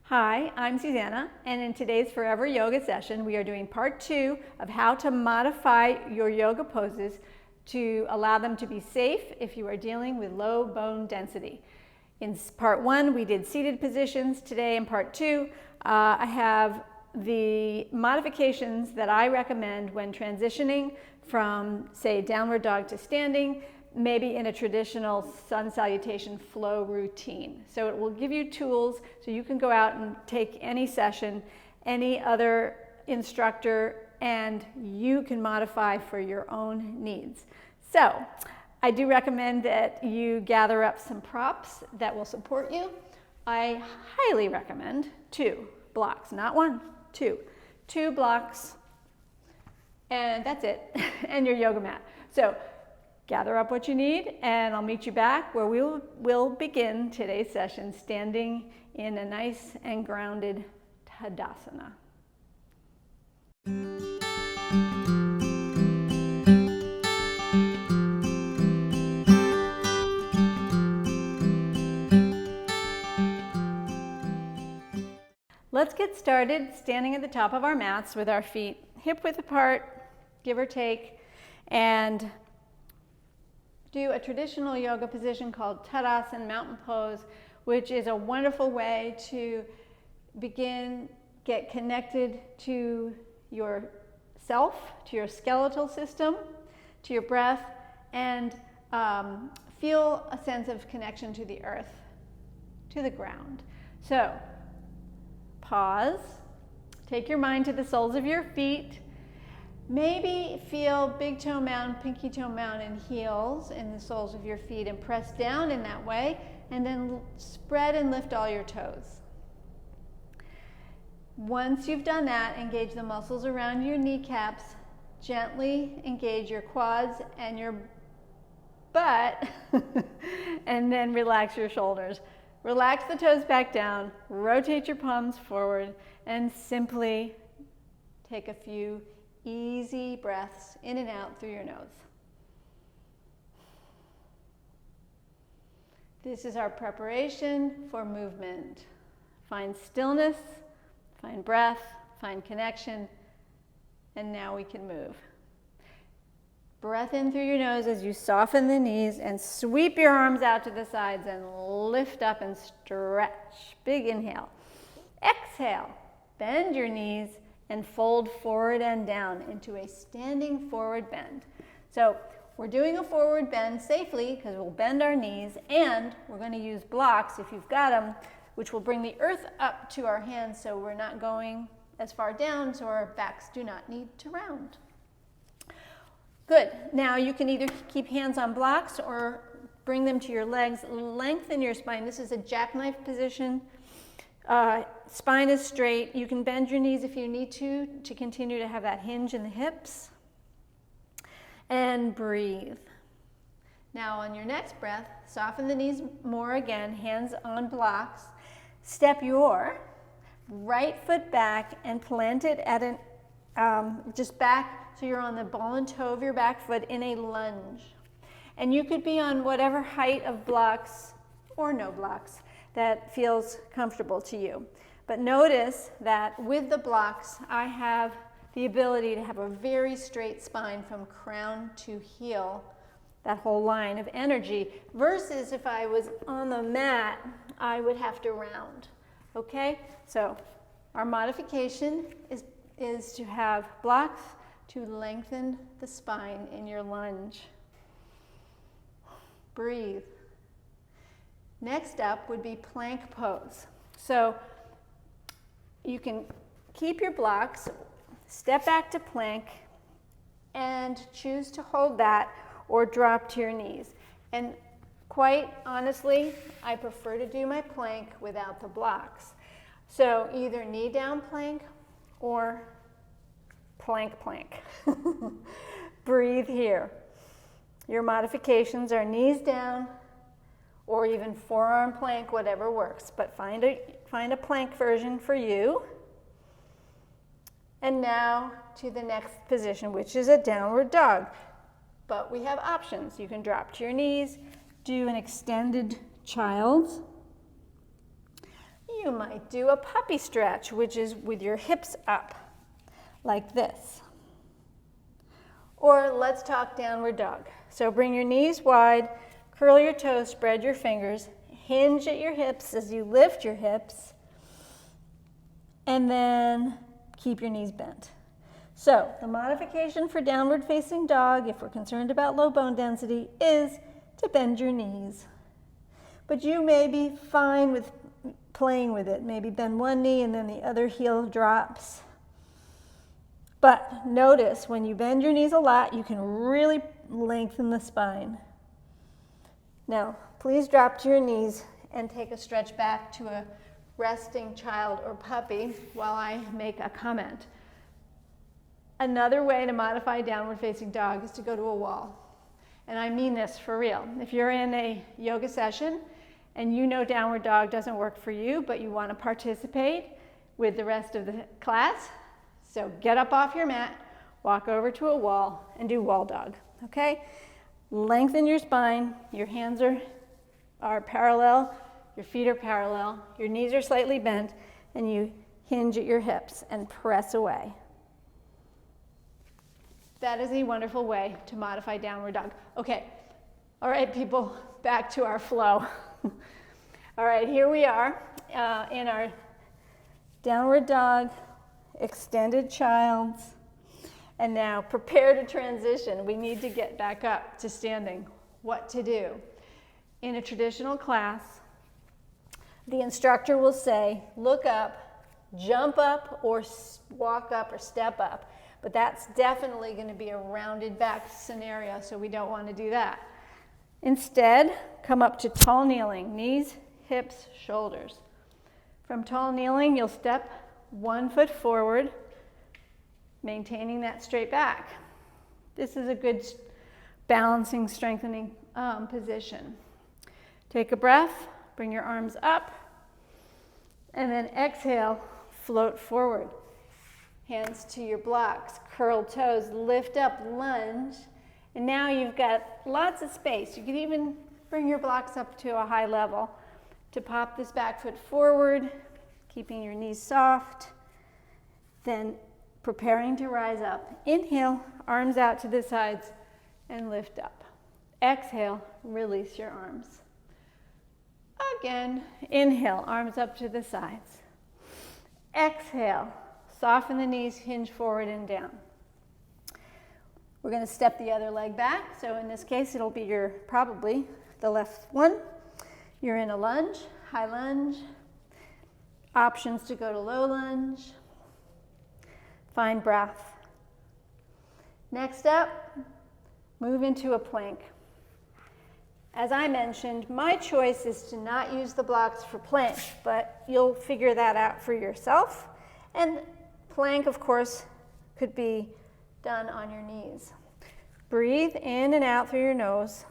Hi, I'm Susanna, and in today's Forever Yoga session, we are doing part 2 of how to modify your yoga poses to allow them to be safe if you are dealing with low bone density. In part 1, we did seated positions. Today in part 2, I have the modifications that I recommend when transitioning from, say, downward dog to standing, maybe in a traditional sun salutation flow routine. So it will give you tools so you can go out and take any session, any other instructor, and you can modify for your own needs. So I do recommend that you gather up some props that will support you. I highly recommend 2 blocks, not 1, 2. 2 blocks, and that's it, and your yoga mat. So gather up what you need, and I'll meet you back where we'll begin today's session standing in a nice and grounded Tadasana. Let's get started standing at the top of our mats with our feet hip width apart, give or take, and do a traditional yoga position called Tadasana, mountain pose, which is a wonderful way to get connected to yourself, to your skeletal system, to your breath, and feel a sense of connection to the earth, to the ground. So pause, take your mind to the soles of your feet. Maybe feel big toe mound, pinky toe mound, and heels in the soles of your feet and press down in that way, and then spread and lift all your toes. Once you've done that, engage the muscles around your kneecaps, gently engage your quads and your butt, and then relax your shoulders. Relax the toes back down, rotate your palms forward, and simply take a few easy breaths in and out through your nose. This is our preparation for movement. Find stillness, find breath, find connection, and now we can move. Breath in through your nose as you soften the knees and sweep your arms out to the sides and lift up and stretch. Big inhale. Exhale, bend your knees and fold forward and down into a standing forward bend. So we're doing a forward bend safely because we'll bend our knees, and we're going to use blocks if you've got them, which will bring the earth up to our hands so we're not going as far down, so our backs do not need to round. Good. Now you can either keep hands on blocks or bring them to your legs. Lengthen your spine. This is a jackknife position. Spine is straight. You can bend your knees if you need to continue to have that hinge in the hips. And breathe. Now on your next breath, soften the knees more again, hands on blocks. Step your right foot back and plant it at just back so you're on the ball and toe of your back foot in a lunge. And you could be on whatever height of blocks or no blocks that feels comfortable to you. But notice that with the blocks, I have the ability to have a very straight spine from crown to heel, that whole line of energy, versus if I was on the mat, I would have to round. Okay? So our modification is to have blocks to lengthen the spine in your lunge. Breathe. Next up would be plank pose. So you can keep your blocks, step back to plank, and choose to hold that or drop to your knees. And quite honestly, I prefer to do my plank without the blocks. So either knee down plank or plank plank. Breathe here. Your modifications are knees down or even forearm plank, whatever works, but find a plank version for you. And now to the next position, which is a downward dog. But we have options. You can drop to your knees, do an extended child, You might do a puppy stretch, which is with your hips up, like this. Or let's talk downward dog. So bring your knees wide, curl your toes, spread your fingers, hinge at your hips as you lift your hips, and then keep your knees bent. So the modification for downward facing dog, if we're concerned about low bone density, is to bend your knees. But you may be fine with playing with it. Maybe bend one knee and then the other heel drops. But notice when you bend your knees a lot, you can really lengthen the spine. Now, please drop to your knees and take a stretch back to a resting child or puppy while I make a comment. Another way to modify downward facing dog is to go to a wall. And I mean this for real. If you're in a yoga session and you know downward dog doesn't work for you, but you want to participate with the rest of the class, so get up off your mat, walk over to a wall, and do wall dog, okay? Lengthen your spine, your hands are parallel, your feet are parallel, your knees are slightly bent, and you hinge at your hips and press away. That is a wonderful way to modify downward dog. Okay, all right, people, back to our flow. All right, here we are in our downward dog, extended child's, and now prepare to transition. We need to get back up to standing. What to do? In a traditional class, the instructor will say, look up, jump up, or walk up or step up. But that's definitely going to be a rounded back scenario, so we don't want to do that. Instead, come up to tall kneeling, knees, hips, shoulders. From tall kneeling, you'll step 1 foot forward, maintaining that straight back. This is a good balancing, strengthening position. Take a breath, bring your arms up, and then exhale, float forward. Hands to your blocks, curl toes, lift up, lunge, and now you've got lots of space. You can even bring your blocks up to a high level to pop this back foot forward, keeping your knees soft, then preparing to rise up. Inhale, arms out to the sides, and lift up. Exhale, release your arms. Again, inhale, arms up to the sides. Exhale. Soften the knees, hinge forward and down. We're going to step the other leg back. So in this case, it'll be probably the left one. You're in a lunge, high lunge. Options to go to low lunge. Find breath. Next up, move into a plank. As I mentioned, my choice is to not use the blocks for plank, but you'll figure that out for yourself. And plank, of course, could be done on your knees. Breathe in and out through your nose.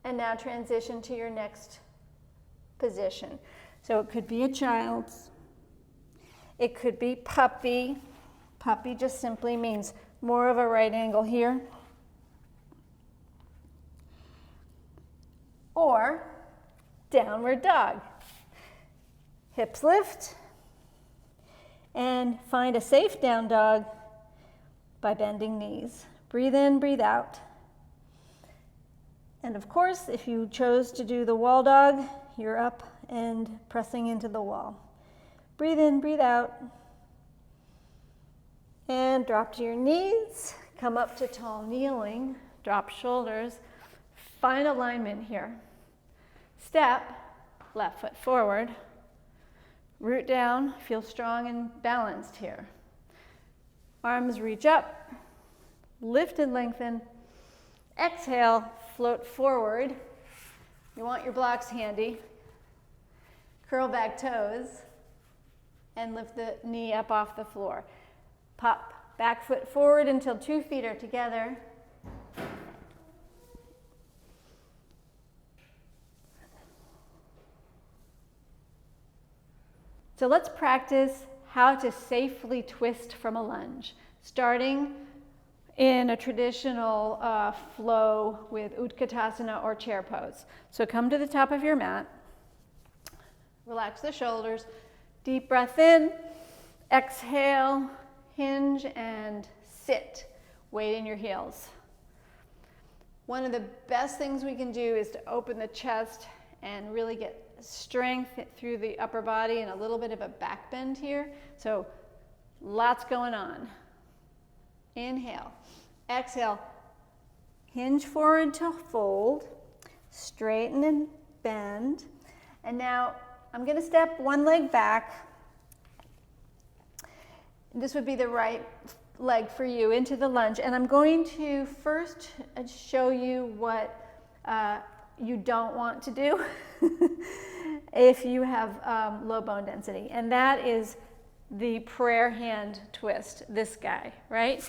And now transition to your next position. So it could be a child's. It could be puppy. Puppy just simply means more of a right angle here. Or downward dog. Hips lift. And find a safe down dog by bending knees. Breathe in, breathe out. And of course, if you chose to do the wall dog, you're up and pressing into the wall. Breathe in, breathe out. And drop to your knees. Come up to tall kneeling. Drop shoulders. Find alignment here. Step, left foot forward. Root down, feel strong and balanced here. Arms reach up, lift and lengthen. Exhale, float forward. You want your blocks handy. Curl back toes and lift the knee up off the floor. Pop back foot forward until 2 feet are together. So let's practice how to safely twist from a lunge, starting in a traditional flow with Utkatasana or chair pose. So come to the top of your mat, Relax the shoulders. Deep breath in. Exhale, hinge and sit. Weight in your heels. One of the best things we can do is to open the chest and really get strength through the upper body and a little bit of a back bend here. So lots going on. Inhale. Exhale. Hinge forward to fold. Straighten and bend. And now I'm going to step one leg back. This would be the right leg for you into the lunge. And I'm going to first show you what you don't want to do if you have low bone density. And that is the prayer hand twist, this guy, right?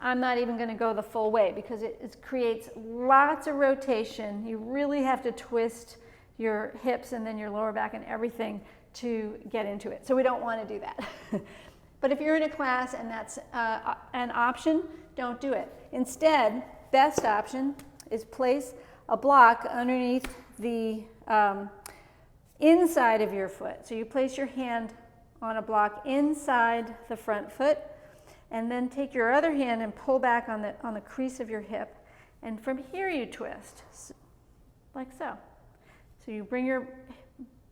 I'm not even going to go the full way because it creates lots of rotation. You really have to twist your hips and then your lower back and everything to get into it. So we don't want to do that. But if you're in a class and that's an option, don't do it. Instead, best option is place a block underneath the inside of your foot. So you place your hand on a block inside the front foot, and then take your other hand and pull back on the crease of your hip. And from here you twist, like so. So you bring your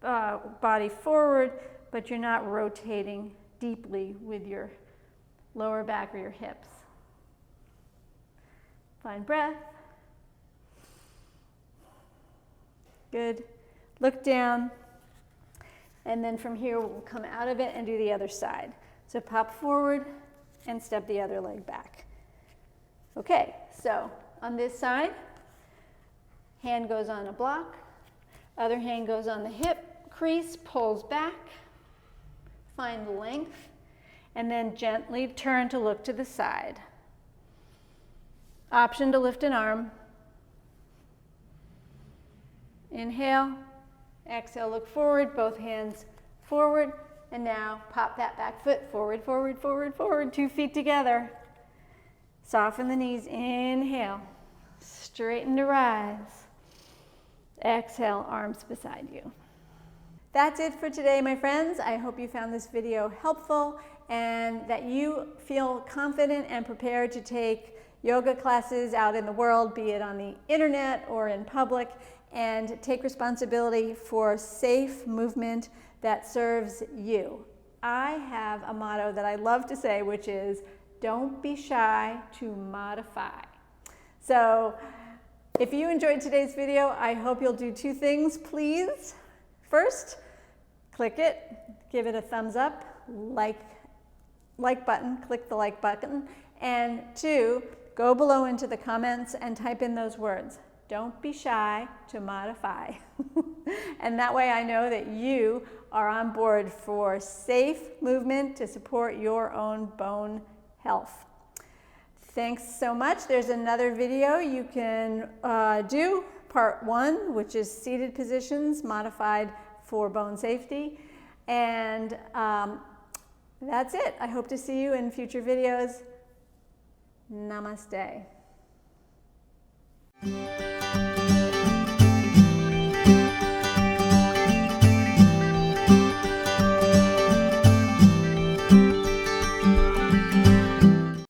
body forward, but you're not rotating deeply with your lower back or your hips. Find breath. Good. Look down. And then from here we'll come out of it and do the other side. So pop forward and step the other leg back. Okay, so on this side, hand goes on a block, other hand goes on the hip crease, pulls back, find length, and then gently turn to look to the side. Option to lift an arm. Inhale, exhale, look forward, both hands forward, and now pop that back foot forward, forward, forward, forward, 2 feet together. Soften the knees, inhale, straighten to rise. Exhale, arms beside you. That's it for today, my friends. I hope you found this video helpful and that you feel confident and prepared to take yoga classes out in the world, be it on the internet or in public, and take responsibility for safe movement that serves you. I have a motto that I love to say, which is, don't be shy to modify. So if you enjoyed today's video, I hope you'll do 2 things, please. First, click it, give it a thumbs up, like button, click the like button, and 2, go below into the comments and type in those words. Don't be shy to modify. And that way I know that you are on board for safe movement to support your own bone health. Thanks so much. There's another video you can do, part 1, which is seated positions modified for bone safety. And that's it. I hope to see you in future videos. Namaste.